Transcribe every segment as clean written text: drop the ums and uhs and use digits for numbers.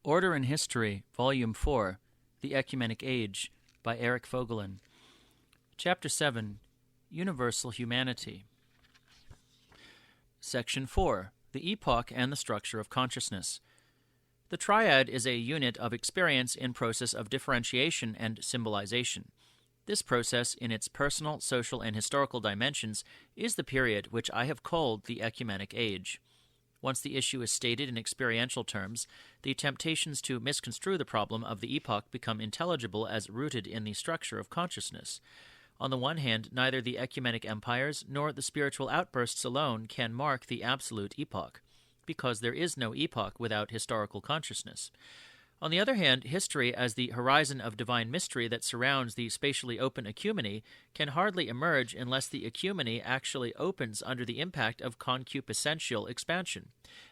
Order in History, Volume 4, The Ecumenic Age, by Eric Voegelin. Chapter 7, Universal Humanity. Section 4, The Epoch and the Structure of Consciousness. The triad is a unit of experience in process of differentiation and symbolization. This process, in its personal, social, and historical dimensions, is the period which I have called the Ecumenic Age. Once the issue is stated in experiential terms, the temptations to misconstrue the problem of the epoch become intelligible as rooted in the structure of consciousness. On the one hand, neither the ecumenic empires nor the spiritual outbursts alone can mark the absolute epoch, because there is no epoch without historical consciousness. On the other hand, history as the horizon of divine mystery that surrounds the spatially open ecumene can hardly emerge unless the ecumene actually opens under the impact of concupiscential expansion,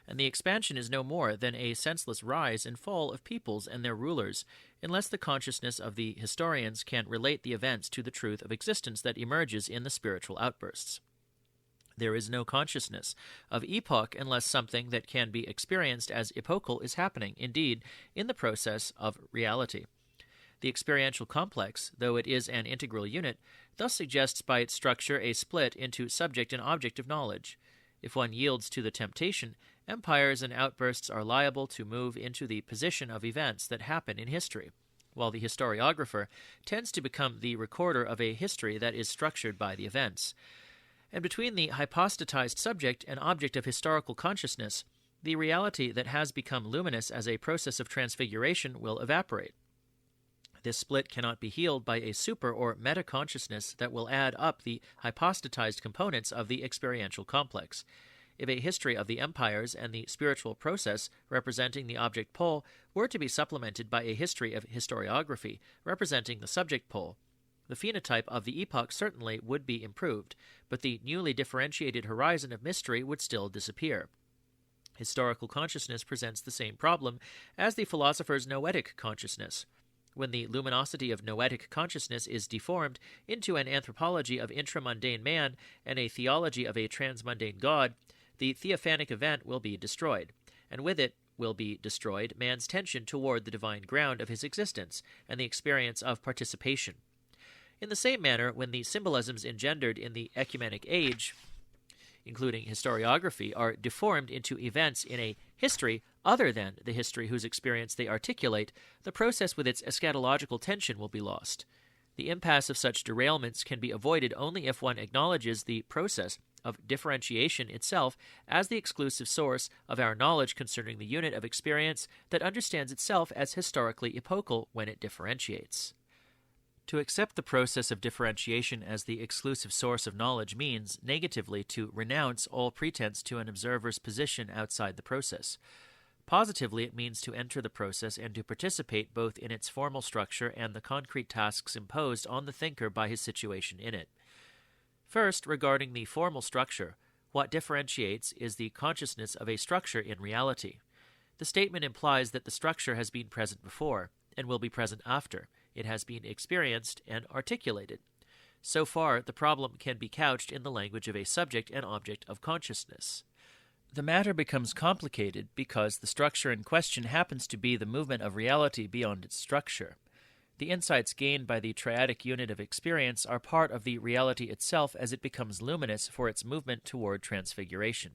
and the expansion is no more than a senseless rise and fall of peoples and their rulers, unless the consciousness of the historians can relate the events to the truth of existence that emerges in the spiritual outbursts. There is no consciousness of epoch unless something that can be experienced as epochal is happening, indeed, in the process of reality. The experiential complex, though it is an integral unit, thus suggests by its structure a split into subject and object of knowledge. If one yields to the temptation, empires and outbursts are liable to move into the position of events that happen in history, while the historiographer tends to become the recorder of a history that is structured by the events. And between the hypostatized subject and object of historical consciousness, the reality that has become luminous as a process of transfiguration will evaporate. This split cannot be healed by a super or meta-consciousness that will add up the hypostatized components of the experiential complex. If a history of the empires and the spiritual process representing the object pole were to be supplemented by a history of historiography representing the subject pole, the phenotype of the epoch certainly would be improved, but the newly differentiated horizon of mystery would still disappear. Historical consciousness presents the same problem as the philosopher's noetic consciousness. When the luminosity of noetic consciousness is deformed into an anthropology of intramundane man and a theology of a transmundane God, the theophanic event will be destroyed, and with it will be destroyed man's tension toward the divine ground of his existence and the experience of participation. In the same manner, when the symbolisms engendered in the ecumenic age, including historiography, are deformed into events in a history other than the history whose experience they articulate, the process with its eschatological tension will be lost. The impasse of such derailments can be avoided only if one acknowledges the process of differentiation itself as the exclusive source of our knowledge concerning the unit of experience that understands itself as historically epochal when it differentiates. To accept the process of differentiation as the exclusive source of knowledge means, negatively, to renounce all pretense to an observer's position outside the process. Positively, it means to enter the process and to participate both in its formal structure and the concrete tasks imposed on the thinker by his situation in it. First, regarding the formal structure, what differentiates is the consciousness of a structure in reality. The statement implies that the structure has been present before, and will be present after it has been experienced and articulated. So far, the problem can be couched in the language of a subject and object of consciousness. The matter becomes complicated because the structure in question happens to be the movement of reality beyond its structure. The insights gained by the triadic unit of experience are part of the reality itself as it becomes luminous for its movement toward transfiguration.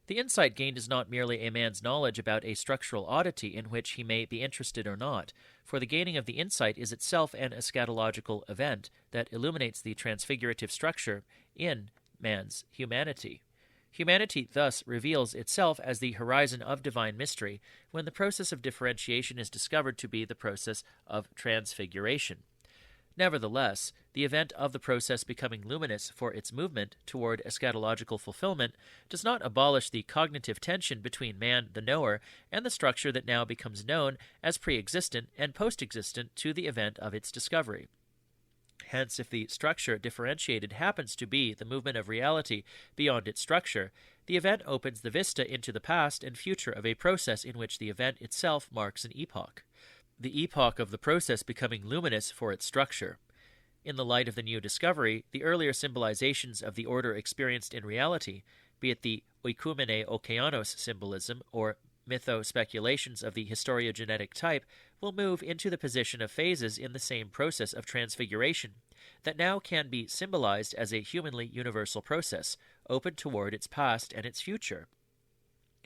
The insight gained is not merely a man's knowledge about a structural oddity in which he may be interested or not, for the gaining of the insight is itself an eschatological event that illuminates the transfigurative structure in man's humanity. Humanity thus reveals itself as the horizon of divine mystery when the process of differentiation is discovered to be the process of transfiguration. Nevertheless, the event of the process becoming luminous for its movement toward eschatological fulfillment does not abolish the cognitive tension between man, the knower, and the structure that now becomes known as pre-existent and post-existent to the event of its discovery. Hence, if the structure differentiated happens to be the movement of reality beyond its structure, the event opens the vista into the past and future of a process in which the event itself marks an epoch. The epoch of the process becoming luminous for its structure. In the light of the new discovery, the earlier symbolizations of the order experienced in reality, be it the oikumene okeanos symbolism or mytho-speculations of the historiogenetic type will move into the position of phases in the same process of transfiguration that now can be symbolized as a humanly universal process, open toward its past and its future.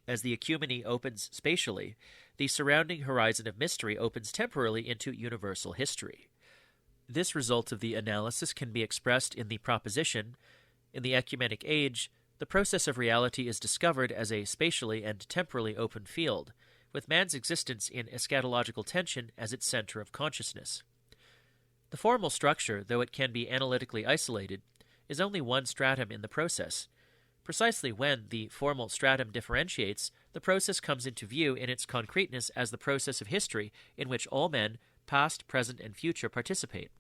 As the ecumeny opens spatially, the surrounding horizon of mystery opens temporally into universal history. This result of the analysis can be expressed in the proposition, in the Ecumenic Age, the process of reality is discovered as a spatially and temporally open field, with man's existence in eschatological tension as its center of consciousness. The formal structure, though it can be analytically isolated, is only one stratum in the process. Precisely when the formal stratum differentiates, the process comes into view in its concreteness as the process of history in which all men, past, present, and future, participate.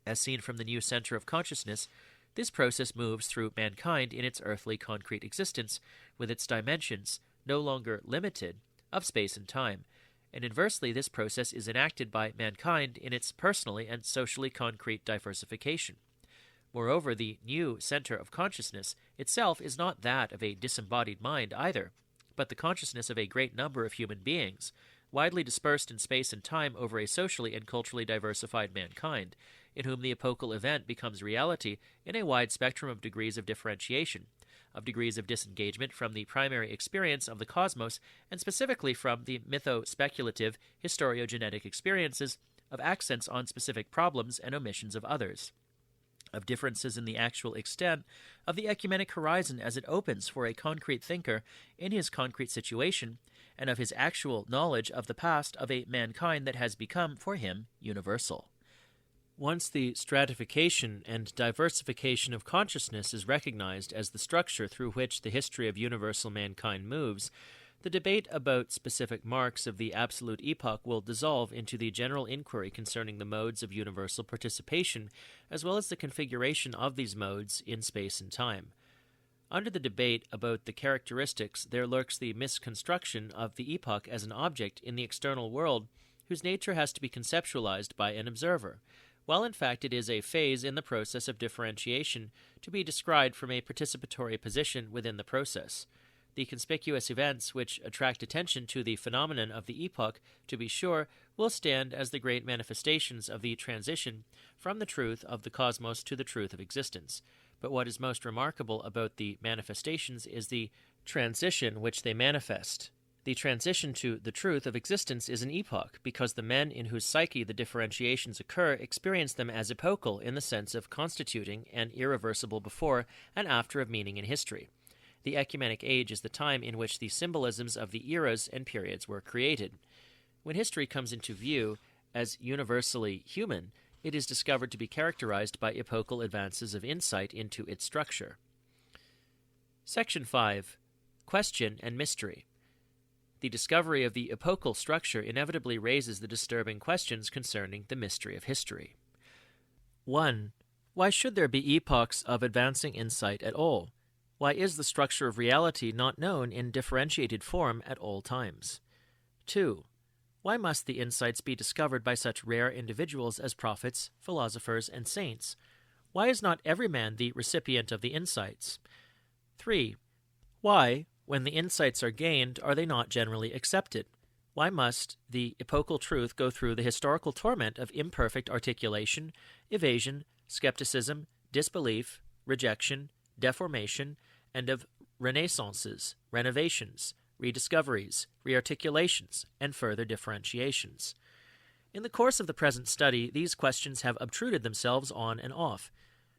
As seen from the new center of consciousness, this process moves through mankind in its earthly concrete existence, with its dimensions, no longer limited, of space and time, and inversely this process is enacted by mankind in its personally and socially concrete diversification. Moreover, the new center of consciousness itself is not that of a disembodied mind either, but the consciousness of a great number of human beings, widely dispersed in space and time over a socially and culturally diversified mankind, in whom the epochal event becomes reality in a wide spectrum of degrees of differentiation, of degrees of disengagement from the primary experience of the cosmos, and specifically from the mytho-speculative historiogenetic experiences of accents on specific problems and omissions of others, of differences in the actual extent of the ecumenic horizon as it opens for a concrete thinker in his concrete situation, and of his actual knowledge of the past of a mankind that has become, for him, universal. Once the stratification and diversification of consciousness is recognized as the structure through which the history of universal mankind moves, the debate about specific marks of the absolute epoch will dissolve into the general inquiry concerning the modes of universal participation, as well as the configuration of these modes in space and time. Under the debate about the characteristics, there lurks the misconstruction of the epoch as an object in the external world whose nature has to be conceptualized by an observer, while in fact it is a phase in the process of differentiation to be described from a participatory position within the process. The conspicuous events which attract attention to the phenomenon of the epoch, to be sure, will stand as the great manifestations of the transition from the truth of the cosmos to the truth of existence. But what is most remarkable about the manifestations is the transition which they manifest. The transition to the truth of existence is an epoch, because the men in whose psyche the differentiations occur experience them as epochal in the sense of constituting an irreversible before and after of meaning in history. The Ecumenic Age is the time in which the symbolisms of the eras and periods were created. When history comes into view as universally human, it is discovered to be characterized by epochal advances of insight into its structure. Section 5. Question and Mystery. The discovery of the epochal structure inevitably raises the disturbing questions concerning the mystery of history. 1. Why should there be epochs of advancing insight at all? Why is the structure of reality not known in differentiated form at all times? 2. Why must the insights be discovered by such rare individuals as prophets, philosophers, and saints? Why is not every man the recipient of the insights? 3. Why, when the insights are gained, are they not generally accepted? Why must the epochal truth go through the historical torment of imperfect articulation, evasion, skepticism, disbelief, rejection, deformation, and of renaissances, renovations, rediscoveries, rearticulations, and further differentiations? In the course of the present study, these questions have obtruded themselves on and off.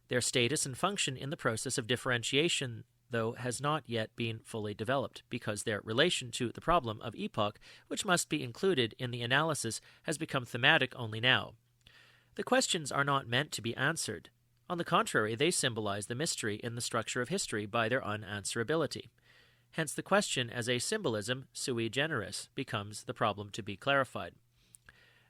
Their status and function in the process of differentiation, though, has not yet been fully developed, because their relation to the problem of epoch, which must be included in the analysis, has become thematic only now. The questions are not meant to be answered. On the contrary, they symbolize the mystery in the structure of history by their unanswerability. Hence the question as a symbolism sui generis becomes the problem to be clarified.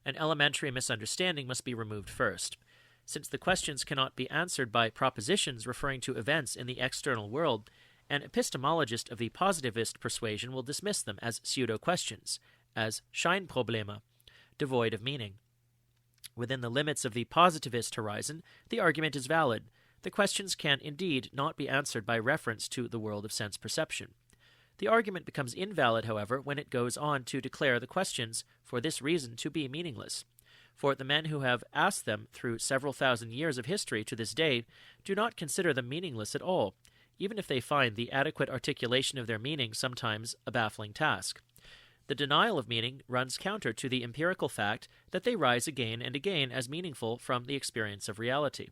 An elementary misunderstanding must be removed first. Since the questions cannot be answered by propositions referring to events in the external world, an epistemologist of the positivist persuasion will dismiss them as pseudo-questions, as Scheinprobleme, devoid of meaning. Within the limits of the positivist horizon, the argument is valid. The questions can indeed not be answered by reference to the world of sense perception. The argument becomes invalid, however, when it goes on to declare the questions for this reason to be meaningless. For the men who have asked them through several thousand years of history to this day do not consider them meaningless at all, even if they find the adequate articulation of their meaning sometimes a baffling task. The denial of meaning runs counter to the empirical fact that they rise again and again as meaningful from the experience of reality.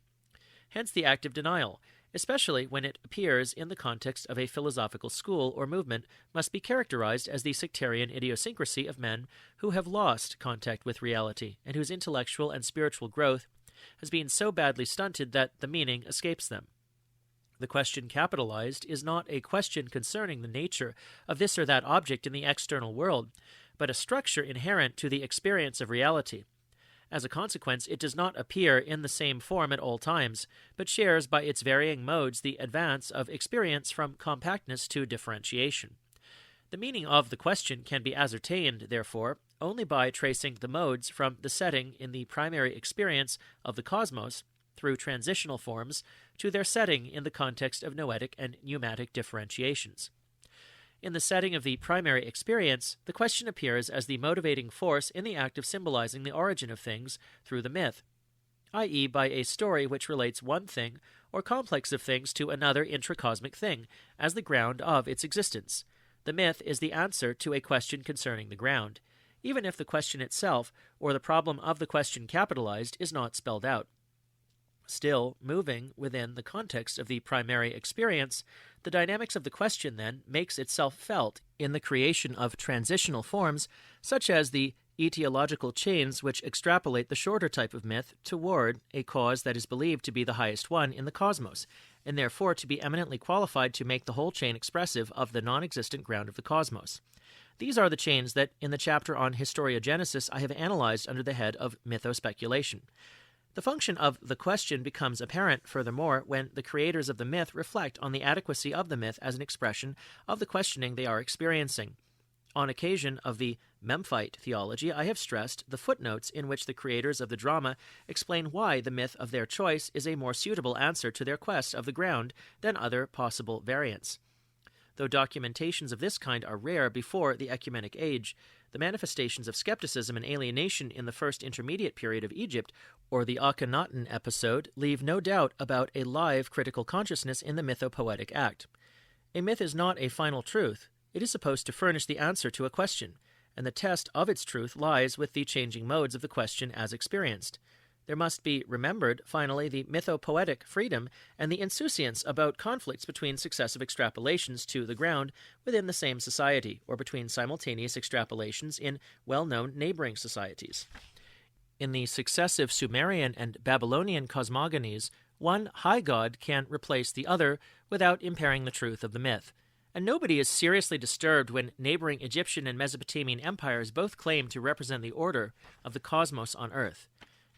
Hence the act of denial, especially when it appears in the context of a philosophical school or movement, must be characterized as the sectarian idiosyncrasy of men who have lost contact with reality and whose intellectual and spiritual growth has been so badly stunted that the meaning escapes them. The question capitalized is not a question concerning the nature of this or that object in the external world, but a structure inherent to the experience of reality. As a consequence, it does not appear in the same form at all times, but shares by its varying modes the advance of experience from compactness to differentiation. The meaning of the question can be ascertained, therefore, only by tracing the modes from the setting in the primary experience of the cosmos through transitional forms to their setting in the context of noetic and pneumatic differentiations. In the setting of the primary experience, the question appears as the motivating force in the act of symbolizing the origin of things through the myth, i.e. by a story which relates one thing or complex of things to another intracosmic thing as the ground of its existence. The myth is the answer to a question concerning the ground, even if the question itself, or the problem of the question capitalized, is not spelled out. Still, moving within the context of the primary experience, the dynamics of the question, then, makes itself felt in the creation of transitional forms, such as the etiological chains which extrapolate the shorter type of myth toward a cause that is believed to be the highest one in the cosmos, and therefore to be eminently qualified to make the whole chain expressive of the non-existent ground of the cosmos. These are the chains that, in the chapter on historiogenesis, I have analyzed under the head of mythospeculation. The function of the question becomes apparent, furthermore, when the creators of the myth reflect on the adequacy of the myth as an expression of the questioning they are experiencing. On occasion of the Memphite theology, I have stressed the footnotes in which the creators of the drama explain why the myth of their choice is a more suitable answer to their quest of the ground than other possible variants. Though documentations of this kind are rare before the Ecumenic Age, the manifestations of skepticism and alienation in the first intermediate period of Egypt, or the Akhenaten episode, leave no doubt about a live critical consciousness in the mythopoetic act. A myth is not a final truth. It is supposed to furnish the answer to a question, and the test of its truth lies with the changing modes of the question as experienced. There must be remembered, finally, the mythopoetic freedom and the insouciance about conflicts between successive extrapolations to the ground within the same society, or between simultaneous extrapolations in well-known neighboring societies. In the successive Sumerian and Babylonian cosmogonies, one high god can replace the other without impairing the truth of the myth. And nobody is seriously disturbed when neighboring Egyptian and Mesopotamian empires both claim to represent the order of the cosmos on earth.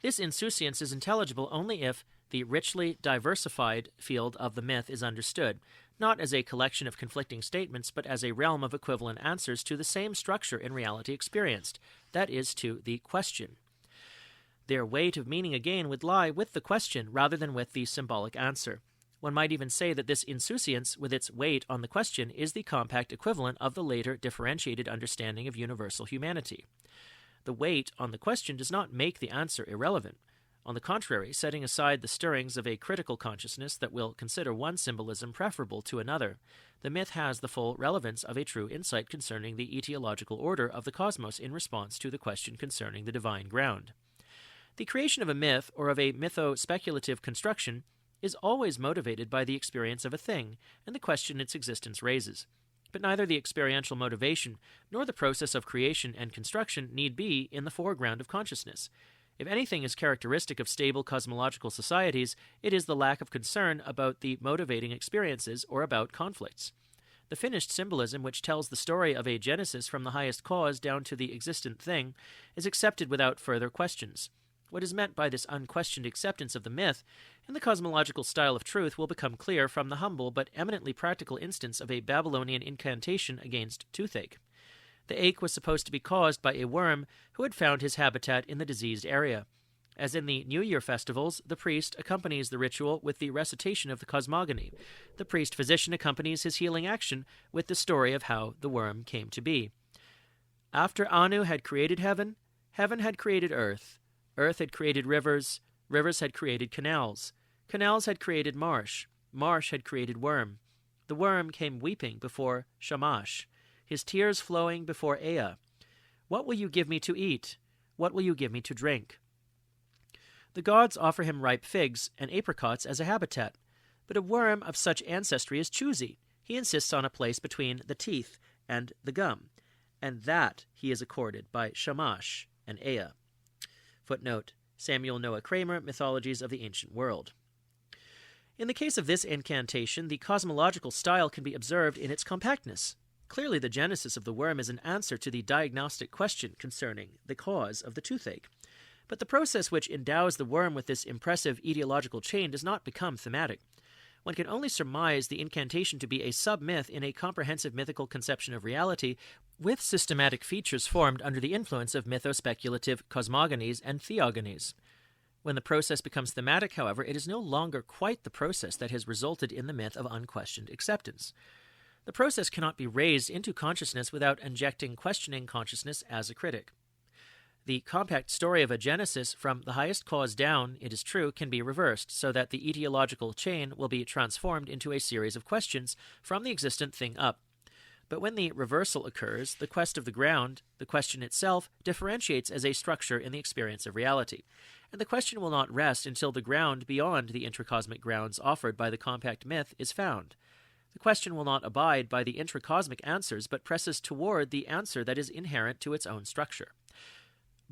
This insouciance is intelligible only if the richly diversified field of the myth is understood, not as a collection of conflicting statements, but as a realm of equivalent answers to the same structure in reality experienced, that is, to the question. Their weight of meaning again would lie with the question rather than with the symbolic answer. One might even say that this insouciance, with its weight on the question, is the compact equivalent of the later differentiated understanding of universal humanity. The weight on the question does not make the answer irrelevant. On the contrary, setting aside the stirrings of a critical consciousness that will consider one symbolism preferable to another, the myth has the full relevance of a true insight concerning the etiological order of the cosmos in response to the question concerning the divine ground. The creation of a myth or of a mytho-speculative construction is always motivated by the experience of a thing and the question its existence raises. But neither the experiential motivation nor the process of creation and construction need be in the foreground of consciousness. If anything is characteristic of stable cosmological societies, it is the lack of concern about the motivating experiences or about conflicts. The finished symbolism, which tells the story of a genesis from the highest cause down to the existent thing, is accepted without further questions. What is meant by this unquestioned acceptance of the myth in the cosmological style of truth will become clear from the humble but eminently practical instance of a Babylonian incantation against toothache. The ache was supposed to be caused by a worm who had found his habitat in the diseased area. As in the New Year festivals, the priest accompanies the ritual with the recitation of the cosmogony. The priest-physician accompanies his healing action with the story of how the worm came to be. After Anu had created heaven, heaven had created earth. Earth had created rivers. Rivers had created canals. Canals had created marsh. Marsh had created worm. The worm came weeping before Shamash, his tears flowing before Ea. What will you give me to eat? What will you give me to drink? The gods offer him ripe figs and apricots as a habitat, but a worm of such ancestry is choosy. He insists on a place between the teeth and the gum, and that he is accorded by Shamash and Ea. Footnote: Samuel Noah Kramer, Mythologies of the Ancient World. In the case of this incantation, the cosmological style can be observed in its compactness. Clearly, the genesis of the worm is an answer to the diagnostic question concerning the cause of the toothache. But the process which endows the worm with this impressive etiological chain does not become thematic. One can only surmise the incantation to be a sub-myth in a comprehensive mythical conception of reality, with systematic features formed under the influence of mythospeculative cosmogonies and theogonies. When the process becomes thematic, however, it is no longer quite the process that has resulted in the myth of unquestioned acceptance. The process cannot be raised into consciousness without injecting questioning consciousness as a critic. The compact story of a genesis from the highest cause down, it is true, can be reversed, so that the etiological chain will be transformed into a series of questions from the existent thing up. But when the reversal occurs, the quest of the ground, the question itself, differentiates as a structure in the experience of reality. And the question will not rest until the ground beyond the intracosmic grounds offered by the compact myth is found. The question will not abide by the intracosmic answers, but presses toward the answer that is inherent to its own structure.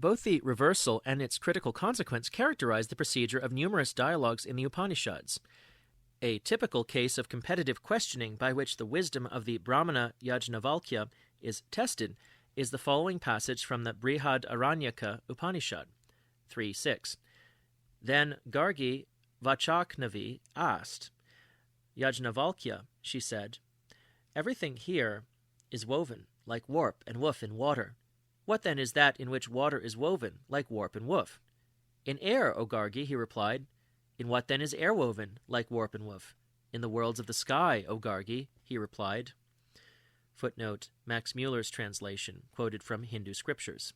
Both the reversal and its critical consequence characterize the procedure of numerous dialogues in the Upanishads. A typical case of competitive questioning by which the wisdom of the Brahmana Yajnavalkya is tested is the following passage from the Brihad Aranyaka Upanishad 3.6. Then Gargi Vachaknavi asked, Yajnavalkya, she said, everything here is woven like warp and woof in water. What then is that in which water is woven like warp and woof? In air, O Gargi, he replied. In what then is air woven like warp and woof? In the worlds of the sky, O Gargi, he replied. Footnote: Max Muller's translation, quoted from Hindu scriptures.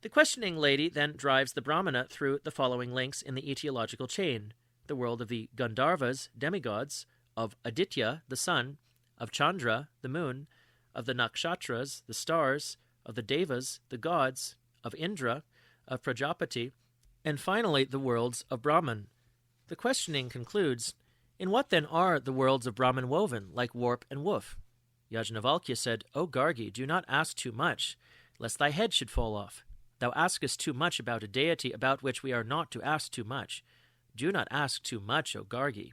The questioning lady then drives the Brahmana through the following links in the etiological chain: the world of the Gandharvas, demigods, of Aditya, the sun, of Chandra, the moon, of the Nakshatras, the stars, of the Devas, the gods, of Indra, of Prajapati, and finally the worlds of Brahman. The questioning concludes, in what then are the worlds of Brahman woven, like warp and woof? Yajnavalkya said, O Gargi, do not ask too much, lest thy head should fall off. Thou askest too much about a deity about which we are not to ask too much. Do not ask too much, O Gargi.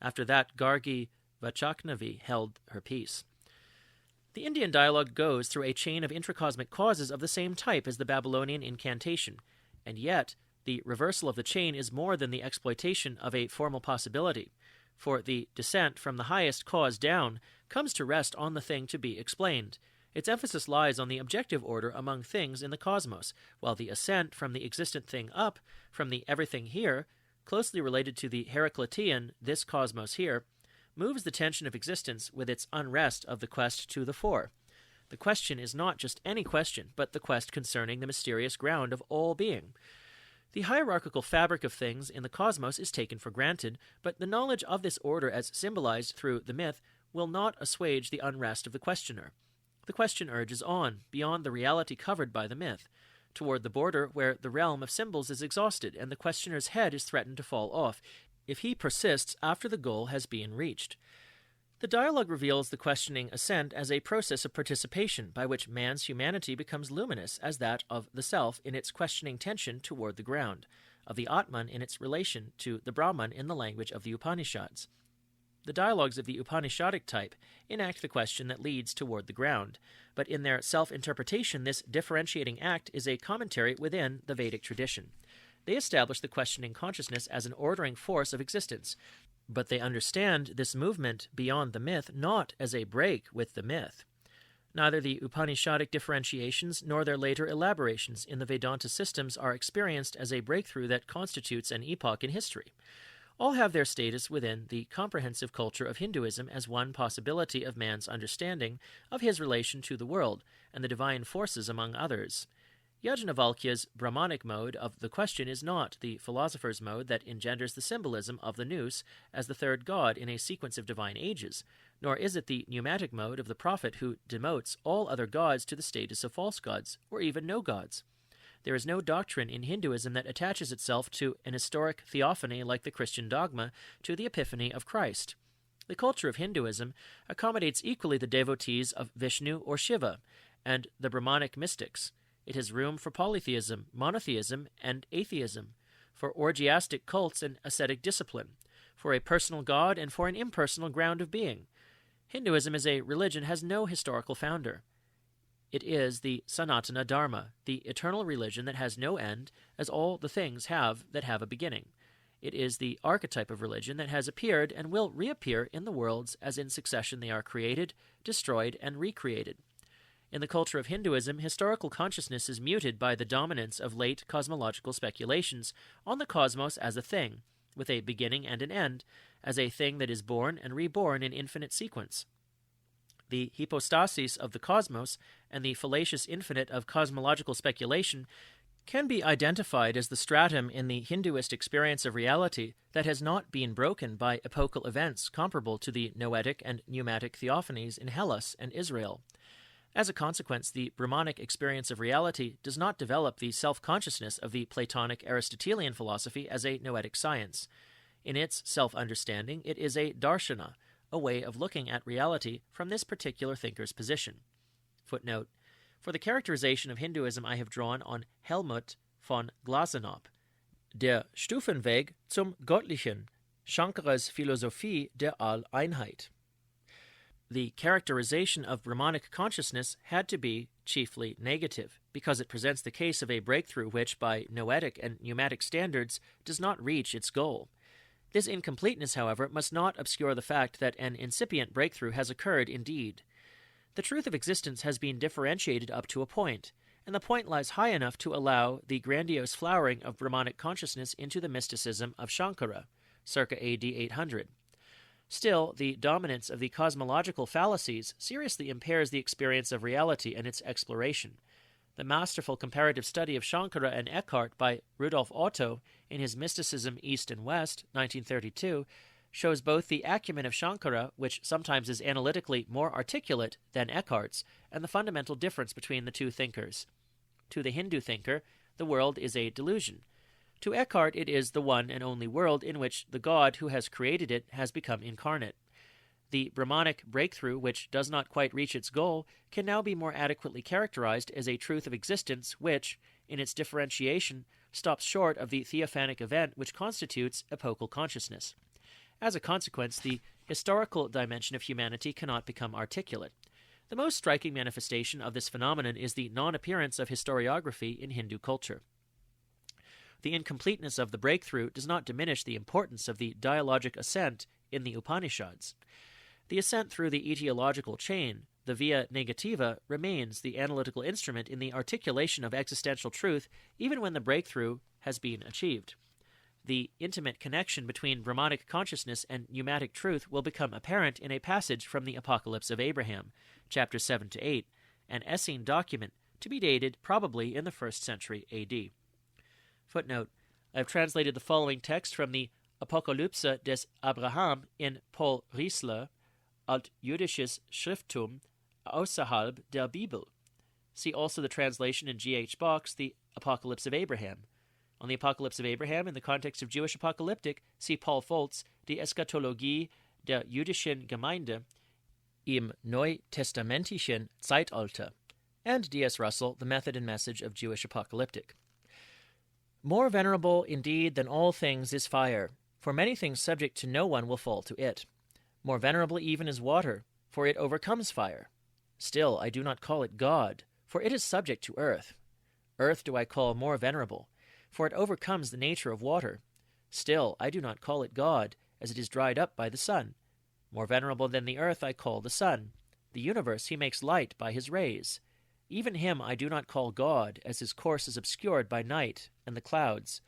After that, Gargi Vachaknavi held her peace. The Indian dialogue goes through a chain of intracosmic causes of the same type as the Babylonian incantation, and yet the reversal of the chain is more than the exploitation of a formal possibility, for the descent from the highest cause down comes to rest on the thing to be explained. Its emphasis lies on the objective order among things in the cosmos, while the ascent from the existent thing up, from the everything here, closely related to the Heraclitean this cosmos here, moves the tension of existence with its unrest of the quest to the fore. The question is not just any question, but the quest concerning the mysterious ground of all being. The hierarchical fabric of things in the cosmos is taken for granted, but the knowledge of this order as symbolized through the myth will not assuage the unrest of the questioner. The question urges on, beyond the reality covered by the myth, toward the border where the realm of symbols is exhausted and the questioner's head is threatened to fall off, if he persists after the goal has been reached. The dialogue reveals the questioning ascent as a process of participation by which man's humanity becomes luminous as that of the self in its questioning tension toward the ground, of the Atman in its relation to the Brahman in the language of the Upanishads. The dialogues of the Upanishadic type enact the question that leads toward the ground, but in their self-interpretation this differentiating act is a commentary within the Vedic tradition. They establish the questioning consciousness as an ordering force of existence, but they understand this movement beyond the myth not as a break with the myth. Neither the Upanishadic differentiations nor their later elaborations in the Vedanta systems are experienced as a breakthrough that constitutes an epoch in history. All have their status within the comprehensive culture of Hinduism as one possibility of man's understanding of his relation to the world and the divine forces among others. Yajnavalkya's Brahmanic mode of the question is not the philosopher's mode that engenders the symbolism of the nous as the third god in a sequence of divine ages, nor is it the pneumatic mode of the prophet who demotes all other gods to the status of false gods, or even no gods. There is no doctrine in Hinduism that attaches itself to an historic theophany like the Christian dogma to the epiphany of Christ. The culture of Hinduism accommodates equally the devotees of Vishnu or Shiva and the Brahmanic mystics. It has room for polytheism, monotheism, and atheism, for orgiastic cults and ascetic discipline, for a personal god and for an impersonal ground of being. Hinduism as a religion has no historical founder. It is the Sanatana Dharma, the eternal religion that has no end, as all the things have that have a beginning. It is the archetype of religion that has appeared and will reappear in the worlds as in succession they are created, destroyed, and recreated. In the culture of Hinduism, historical consciousness is muted by the dominance of late cosmological speculations on the cosmos as a thing, with a beginning and an end, as a thing that is born and reborn in infinite sequence. The hypostasis of the cosmos and the fallacious infinite of cosmological speculation can be identified as the stratum in the Hinduist experience of reality that has not been broken by epochal events comparable to the noetic and pneumatic theophanies in Hellas and Israel. As a consequence, the Brahmanic experience of reality does not develop the self-consciousness of the Platonic Aristotelian philosophy as a noetic science. In its self-understanding, it is a darshana, a way of looking at reality from this particular thinker's position. Footnote: for the characterization of Hinduism I have drawn on Helmut von Glasenapp, Der Stufenweg zum Göttlichen, Shankara's Philosophie der All-Einheit. The characterization of Brahmanic consciousness had to be chiefly negative, because it presents the case of a breakthrough which, by noetic and pneumatic standards, does not reach its goal. This incompleteness, however, must not obscure the fact that an incipient breakthrough has occurred indeed. The truth of existence has been differentiated up to a point, and the point lies high enough to allow the grandiose flowering of Brahmanic consciousness into the mysticism of Shankara, circa AD 800. Still, the dominance of the cosmological fallacies seriously impairs the experience of reality and its exploration. The masterful comparative study of Shankara and Eckhart by Rudolf Otto in his Mysticism East and West, 1932, shows both the acumen of Shankara, which sometimes is analytically more articulate than Eckhart's, and the fundamental difference between the two thinkers. To the Hindu thinker, the world is a delusion. To Eckhart, it is the one and only world in which the God who has created it has become incarnate. The Brahmanic breakthrough, which does not quite reach its goal, can now be more adequately characterized as a truth of existence which, in its differentiation, stops short of the theophanic event which constitutes epochal consciousness. As a consequence, the historical dimension of humanity cannot become articulate. The most striking manifestation of this phenomenon is the non-appearance of historiography in Hindu culture. The incompleteness of the breakthrough does not diminish the importance of the dialogic ascent in the Upanishads. The ascent through the etiological chain, the via negativa, remains the analytical instrument in the articulation of existential truth even when the breakthrough has been achieved. The intimate connection between Brahmanic consciousness and pneumatic truth will become apparent in a passage from the Apocalypse of Abraham, chapters 7-8, an Essene document to be dated probably in the 1st century A.D. Footnote: I have translated the following text from the Apokalypse des Abraham in Paul Riesler, Altjüdisches Schrifttum außerhalb der Bibel. See also the translation in G.H. Bock's The Apocalypse of Abraham. On the Apocalypse of Abraham in the context of Jewish apocalyptic, see Paul Volz, Die Eschatologie der jüdischen Gemeinde im neutestamentlichen Zeitalter, and D.S. Russell, The Method and Message of Jewish Apocalyptic. More venerable indeed than all things is fire, for many things subject to no one will fall to it. More venerable even is water, for it overcomes fire. Still I do not call it God, for it is subject to earth. Earth do I call more venerable, for it overcomes the nature of water. Still I do not call it God, as it is dried up by the sun. More venerable than the earth I call the sun. The universe he makes light by his rays. Even him I do not call God, as his course is obscured by night and the clouds.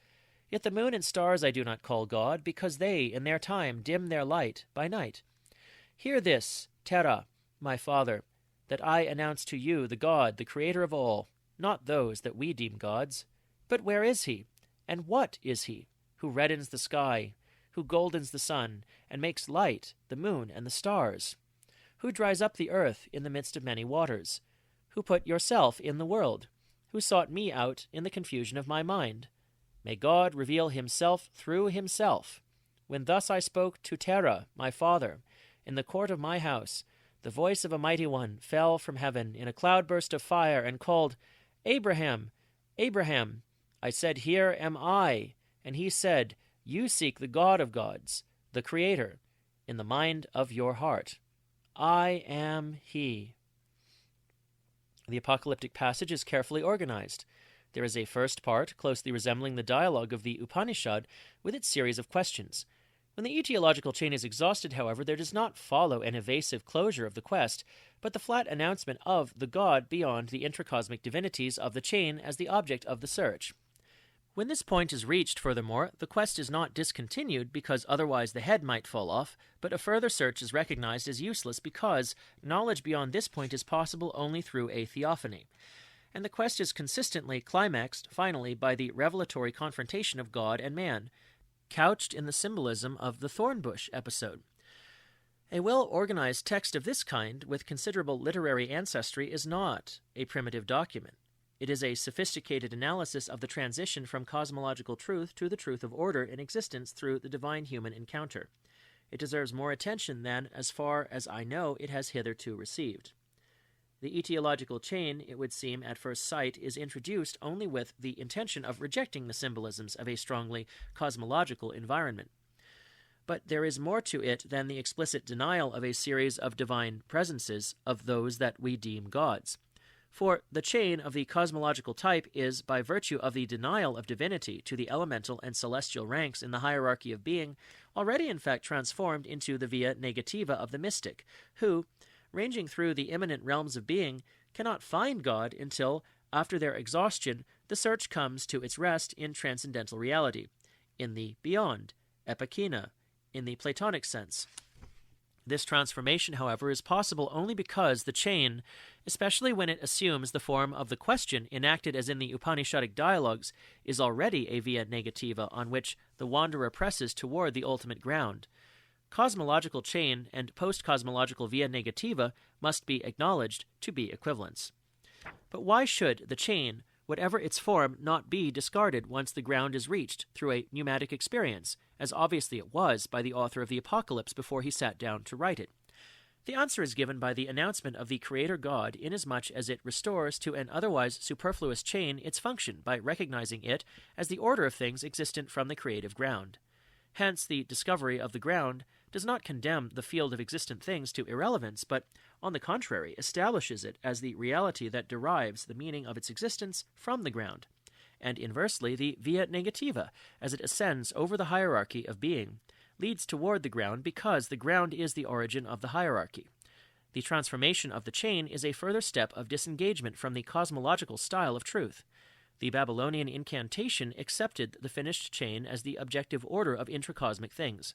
Yet the moon and stars I do not call God, because they, in their time, dim their light by night. Hear this, Terra, my father, that I announce to you the God, the creator of all, not those that we deem gods. But where is he? And what is he, who reddens the sky, who goldens the sun, and makes light the moon and the stars? Who dries up the earth in the midst of many waters? Who put yourself in the world? Who sought me out in the confusion of my mind? May God reveal himself through himself. When thus I spoke to Terra, my father, in the court of my house, the voice of a mighty one fell from heaven in a cloudburst of fire and called, Abraham, Abraham. I said, Here am I. And he said, You seek the God of gods, the Creator, in the mind of your heart. I am he. The apocalyptic passage is carefully organized. There is a first part, closely resembling the dialogue of the Upanishad, with its series of questions. When the etiological chain is exhausted, however, there does not follow an evasive closure of the quest, but the flat announcement of the God beyond the intracosmic divinities of the chain as the object of the search. When this point is reached, furthermore, the quest is not discontinued because otherwise the head might fall off, but a further search is recognized as useless because knowledge beyond this point is possible only through a theophany. And the quest is consistently climaxed, finally, by the revelatory confrontation of God and man, couched in the symbolism of the thorn bush episode. A well-organized text of this kind, with considerable literary ancestry, is not a primitive document. It is a sophisticated analysis of the transition from cosmological truth to the truth of order in existence through the divine-human encounter. It deserves more attention than, as far as I know, it has hitherto received. The etiological chain, it would seem at first sight, is introduced only with the intention of rejecting the symbolisms of a strongly cosmological environment. But there is more to it than the explicit denial of a series of divine presences of those that we deem gods. For the chain of the cosmological type is, by virtue of the denial of divinity to the elemental and celestial ranks in the hierarchy of being, already in fact transformed into the via negativa of the mystic, who, ranging through the immanent realms of being, cannot find God until, after their exhaustion, the search comes to its rest in transcendental reality, in the beyond, epokina, in the Platonic sense. This transformation, however, is possible only because the chain, especially when it assumes the form of the question enacted as in the Upanishadic dialogues, is already a via negativa on which the wanderer presses toward the ultimate ground. Cosmological chain and post-cosmological via negativa must be acknowledged to be equivalents. But why should the chain, whatever its form, not be discarded once the ground is reached through a pneumatic experience, as obviously it was by the author of the Apocalypse before he sat down to write it? The answer is given by the announcement of the Creator God inasmuch as it restores to an otherwise superfluous chain its function by recognizing it as the order of things existent from the creative ground. Hence, the discovery of the ground does not condemn the field of existent things to irrelevance, but, on the contrary, establishes it as the reality that derives the meaning of its existence from the ground, and inversely the via negativa, as it ascends over the hierarchy of being, leads toward the ground because the ground is the origin of the hierarchy. The transformation of the chain is a further step of disengagement from the cosmological style of truth. The Babylonian incantation accepted the finished chain as the objective order of intracosmic things.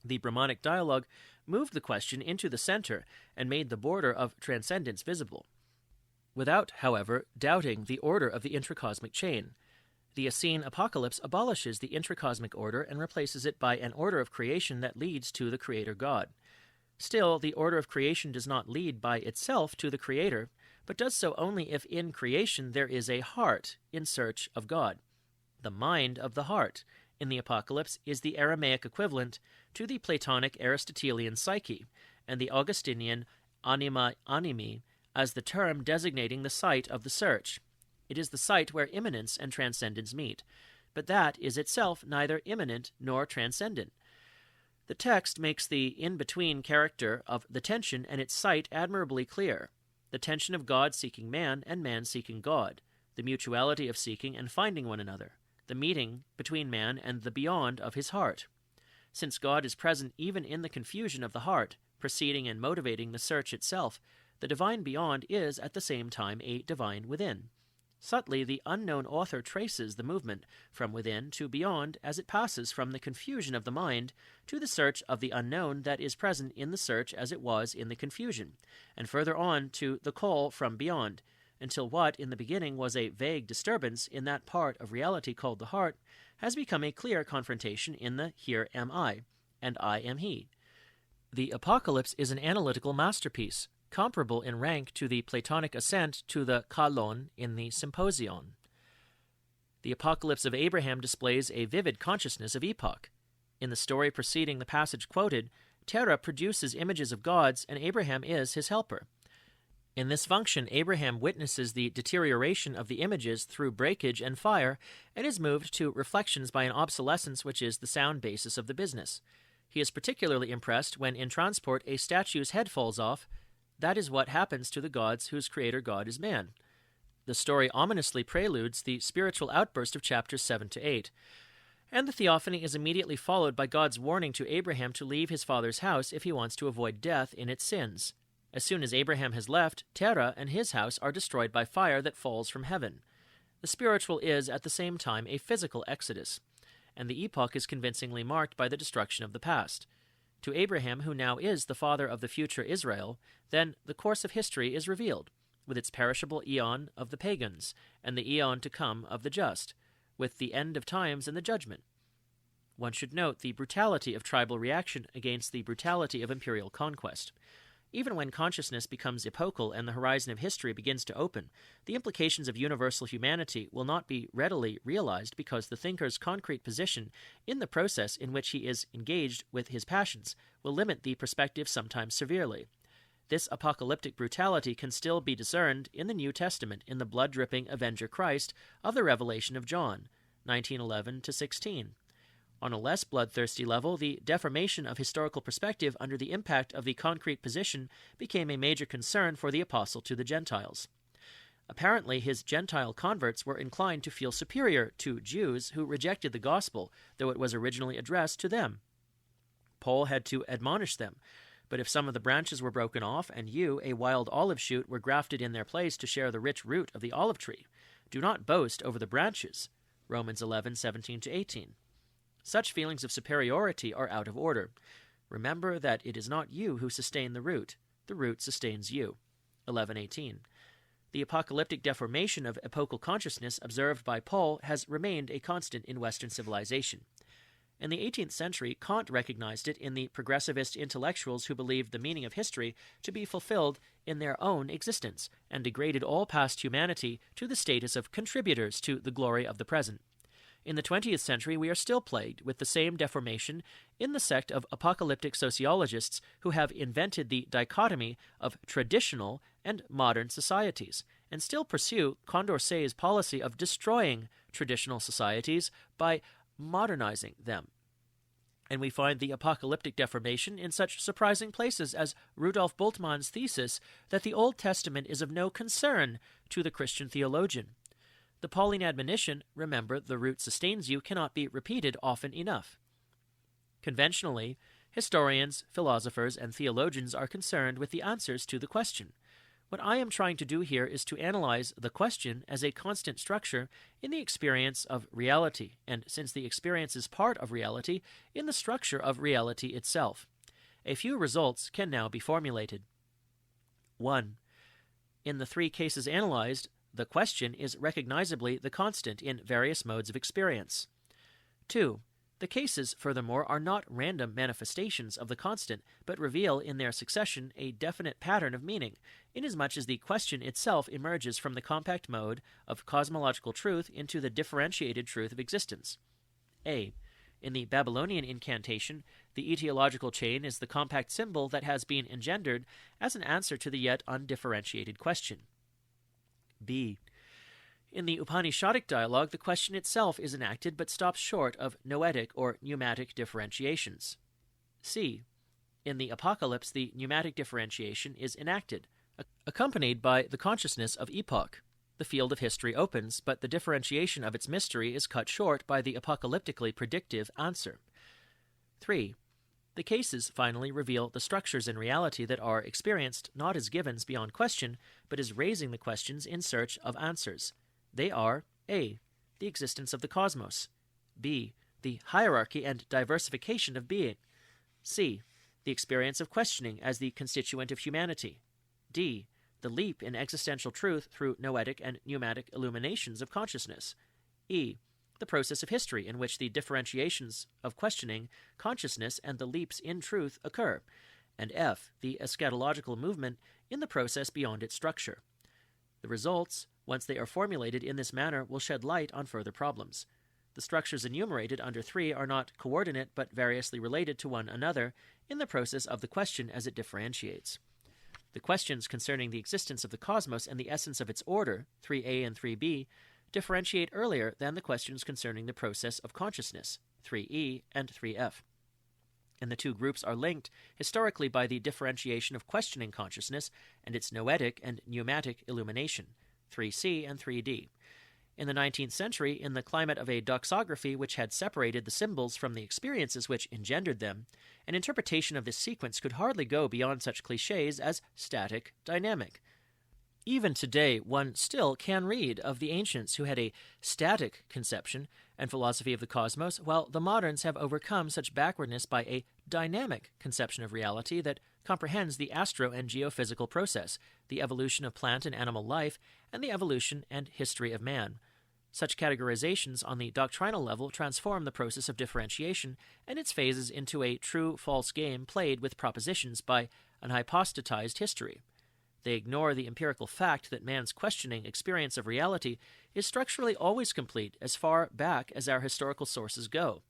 The Brahmanic dialogue moved the question into the center and made the border of transcendence visible, without, however, doubting the order of the intracosmic chain. The Essene Apocalypse abolishes the intracosmic order and replaces it by an order of creation that leads to the Creator God. Still, the order of creation does not lead by itself to the Creator, but does so only if in creation there is a heart in search of God. The mind of the heart, in the Apocalypse, is the Aramaic equivalent to the Platonic Aristotelian psyche, and the Augustinian anima animi as the term designating the site of the search. It is the site where immanence and transcendence meet, but that is itself neither immanent nor transcendent. The text makes the in-between character of the tension and its site admirably clear. The tension of God seeking man and man seeking God, the mutuality of seeking and finding one another, the meeting between man and the beyond of his heart. Since God is present even in the confusion of the heart, preceding and motivating the search itself, the divine beyond is at the same time a divine within. Subtly, the unknown author traces the movement from within to beyond as it passes from the confusion of the mind to the search of the unknown that is present in the search as it was in the confusion, and further on to the call from beyond, until what in the beginning was a vague disturbance in that part of reality called the heart has become a clear confrontation in the here am I, and I am he. The Apocalypse is an analytical masterpiece, comparable in rank to the Platonic ascent to the kalon in the Symposion. The Apocalypse of Abraham displays a vivid consciousness of epoch. In the story preceding the passage quoted, Terah produces images of gods, and Abraham is his helper. In this function, Abraham witnesses the deterioration of the images through breakage and fire, and is moved to reflections by an obsolescence which is the sound basis of the business. He is particularly impressed when in transport a statue's head falls off. That is what happens to the gods whose creator God is man. The story ominously preludes the spiritual outburst of chapters 7 to 8, and the theophany is immediately followed by God's warning to Abraham to leave his father's house if he wants to avoid death in its sins. As soon as Abraham has left, Terah and his house are destroyed by fire that falls from heaven. The spiritual is at the same time a physical exodus, and the epoch is convincingly marked by the destruction of the past. To Abraham, who now is the father of the future Israel, then the course of history is revealed, with its perishable eon of the pagans, and the eon to come of the just, with the end of times and the judgment. One should note the brutality of tribal reaction against the brutality of imperial conquest. Even when consciousness becomes epochal and the horizon of history begins to open, the implications of universal humanity will not be readily realized because the thinker's concrete position in the process in which he is engaged with his passions will limit the perspective sometimes severely. This apocalyptic brutality can still be discerned in the New Testament in the blood-dripping Avenger Christ of the Revelation of John, 19:11-16. On a less bloodthirsty level, the deformation of historical perspective under the impact of the concrete position became a major concern for the apostle to the Gentiles. Apparently, his Gentile converts were inclined to feel superior to Jews who rejected the gospel, though it was originally addressed to them. Paul had to admonish them, but if some of the branches were broken off, and you, a wild olive shoot, were grafted in their place to share the rich root of the olive tree, do not boast over the branches. Romans 11:17-18. Such feelings of superiority are out of order. Remember that it is not you who sustain the root sustains you. 11:18. The apocalyptic deformation of epochal consciousness observed by Paul has remained a constant in Western civilization. In the 18th century, Kant recognized it in the progressivist intellectuals who believed the meaning of history to be fulfilled in their own existence, and degraded all past humanity to the status of contributors to the glory of the present. In the 20th century, we are still plagued with the same deformation in the sect of apocalyptic sociologists who have invented the dichotomy of traditional and modern societies, and still pursue Condorcet's policy of destroying traditional societies by modernizing them. And we find the apocalyptic deformation in such surprising places as Rudolf Bultmann's thesis that the Old Testament is of no concern to the Christian theologian. The Pauline admonition, remember the root sustains you, cannot be repeated often enough. Conventionally, historians, philosophers, and theologians are concerned with the answers to the question. What I am trying to do here is to analyze the question as a constant structure in the experience of reality, and since the experience is part of reality, in the structure of reality itself. A few results can now be formulated. 1. In the three cases analyzed, the question is recognizably the constant in various modes of experience. 2. The cases, furthermore, are not random manifestations of the constant, but reveal in their succession a definite pattern of meaning, inasmuch as the question itself emerges from the compact mode of cosmological truth into the differentiated truth of existence. A. In the Babylonian incantation, the etiological chain is the compact symbol that has been engendered as an answer to the yet undifferentiated question. B. In the Upanishadic dialogue, the question itself is enacted but stops short of noetic or pneumatic differentiations. C. In the Apocalypse, the pneumatic differentiation is enacted, accompanied by the consciousness of epoch. The field of history opens, but the differentiation of its mystery is cut short by the apocalyptically predictive answer. 3. The cases, finally, reveal the structures in reality that are experienced not as givens beyond question, but as raising the questions in search of answers. They are A. The existence of the cosmos. B. The hierarchy and diversification of being. C. The experience of questioning as the constituent of humanity. D. The leap in existential truth through noetic and pneumatic illuminations of consciousness. E. The process of history in which the differentiations of questioning, consciousness, and the leaps in truth occur. And F. The eschatological movement in the process beyond its structure. The results, once they are formulated in this manner, will shed light on further problems. The structures enumerated under 3 are not coordinate but variously related to one another in the process of the question as it differentiates. The questions concerning the existence of the cosmos and the essence of its order, 3a and 3b, differentiate earlier than the questions concerning the process of consciousness, 3e and 3f. And the two groups are linked historically by the differentiation of questioning consciousness and its noetic and pneumatic illumination, 3c and 3d. In the 19th century, in the climate of a doxography which had separated the symbols from the experiences which engendered them, an interpretation of this sequence could hardly go beyond such clichés as static, dynamic. Even today, one still can read of the ancients who had a static conception and philosophy of the cosmos, while the moderns have overcome such backwardness by a dynamic conception of reality that comprehends the astro- and geophysical process, the evolution of plant and animal life, and the evolution and history of man. Such categorizations on the doctrinal level transform the process of differentiation and its phases into a true-false game played with propositions by an hypostatized history. They ignore the empirical fact that man's questioning experience of reality is structurally always complete as far back as our historical sources go.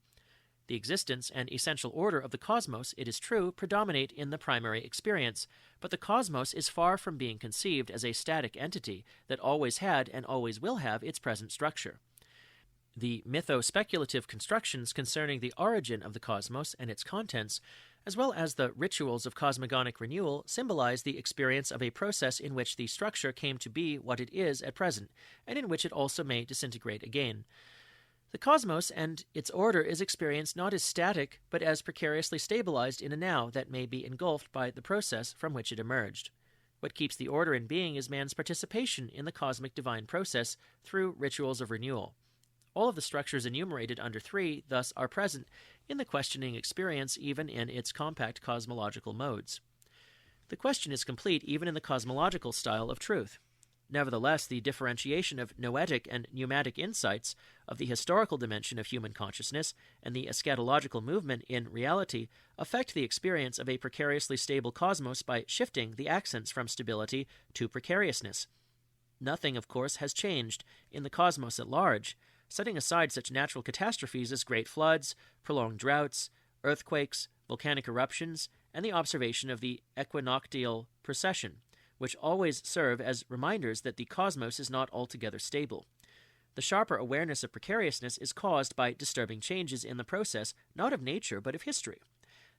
The existence and essential order of the cosmos, it is true, predominate in the primary experience, but the cosmos is far from being conceived as a static entity that always had and always will have its present structure. The mytho-speculative constructions concerning the origin of the cosmos and its contents, as well as the rituals of cosmogonic renewal, symbolize the experience of a process in which the structure came to be what it is at present, and in which it also may disintegrate again. The cosmos and its order is experienced not as static, but as precariously stabilized in a now that may be engulfed by the process from which it emerged. What keeps the order in being is man's participation in the cosmic divine process through rituals of renewal. All of the structures enumerated under 3 thus are present in the questioning experience even in its compact cosmological modes. The question is complete even in the cosmological style of truth. Nevertheless, the differentiation of noetic and pneumatic insights of the historical dimension of human consciousness and the eschatological movement in reality affect the experience of a precariously stable cosmos by shifting the accents from stability to precariousness. Nothing, of course, has changed in the cosmos at large, setting aside such natural catastrophes as great floods, prolonged droughts, earthquakes, volcanic eruptions, and the observation of the equinoctial precession, which always serve as reminders that the cosmos is not altogether stable. The sharper awareness of precariousness is caused by disturbing changes in the process, not of nature, but of history.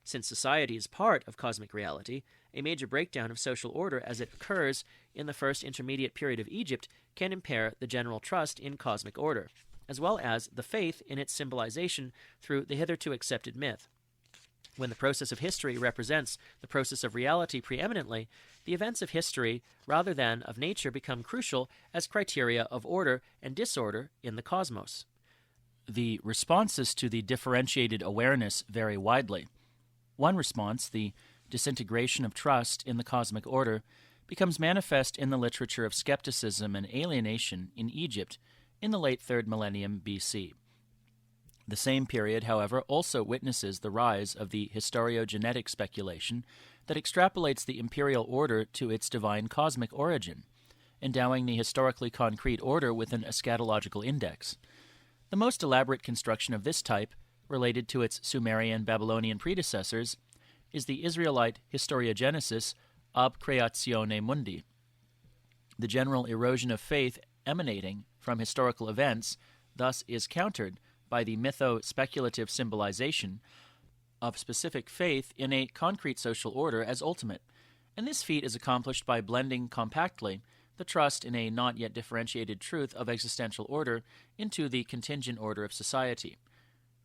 Since society is part of cosmic reality, a major breakdown of social order as it occurs in the first intermediate period of Egypt can impair the general trust in cosmic order, as well as the faith in its symbolization through the hitherto accepted myth. When the process of history represents the process of reality preeminently, the events of history, rather than of nature, become crucial as criteria of order and disorder in the cosmos. The responses to the differentiated awareness vary widely. One response, the disintegration of trust in the cosmic order, becomes manifest in the literature of skepticism and alienation in Egypt in the late 3rd millennium BC. The same period, however, also witnesses the rise of the historiogenetic speculation that extrapolates the imperial order to its divine cosmic origin, endowing the historically concrete order with an eschatological index. The most elaborate construction of this type, related to its Sumerian Babylonian predecessors, is the Israelite historiogenesis ab creatione mundi. The general erosion of faith emanating from historical events thus is countered by the mytho-speculative symbolization of specific faith in a concrete social order as ultimate, and this feat is accomplished by blending compactly the trust in a not yet differentiated truth of existential order into the contingent order of society.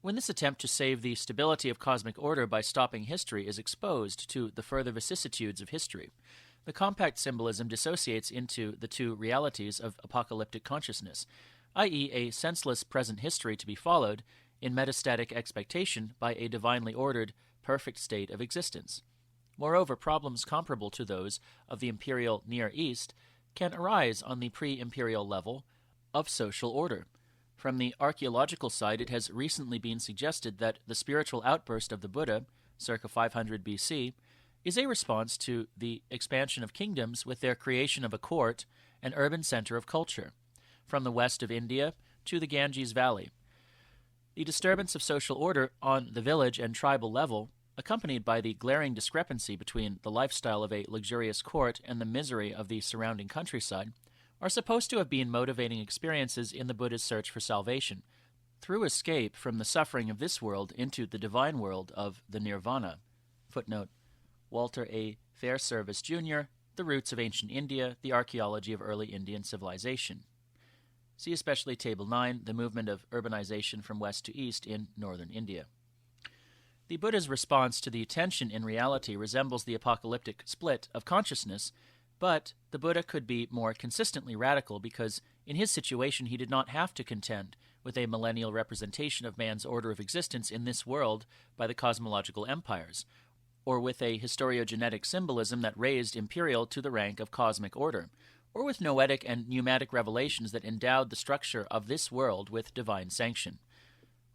When this attempt to save the stability of cosmic order by stopping history is exposed to the further vicissitudes of history, the compact symbolism dissociates into the two realities of apocalyptic consciousness, i.e. a senseless present history to be followed in metastatic expectation by a divinely ordered, perfect state of existence. Moreover, problems comparable to those of the imperial Near East can arise on the pre-imperial level of social order. From the archaeological side, it has recently been suggested that the spiritual outburst of the Buddha, circa 500 BC, is a response to the expansion of kingdoms with their creation of a court and urban center of culture, from the west of India to the Ganges Valley. The disturbance of social order on the village and tribal level, accompanied by the glaring discrepancy between the lifestyle of a luxurious court and the misery of the surrounding countryside, are supposed to have been motivating experiences in the Buddha's search for salvation, through escape from the suffering of this world into the divine world of the nirvana. Footnote: Walter A. Fairservice, Jr., The Roots of Ancient India, The Archaeology of Early Indian Civilization. See especially Table 9, The Movement of Urbanization from West to East in Northern India. The Buddha's response to the tension in reality resembles the apocalyptic split of consciousness, but the Buddha could be more consistently radical because in his situation he did not have to contend with a millennial representation of man's order of existence in this world by the cosmological empires, or with a historiogenetic symbolism that raised imperial to the rank of cosmic order, or with noetic and pneumatic revelations that endowed the structure of this world with divine sanction.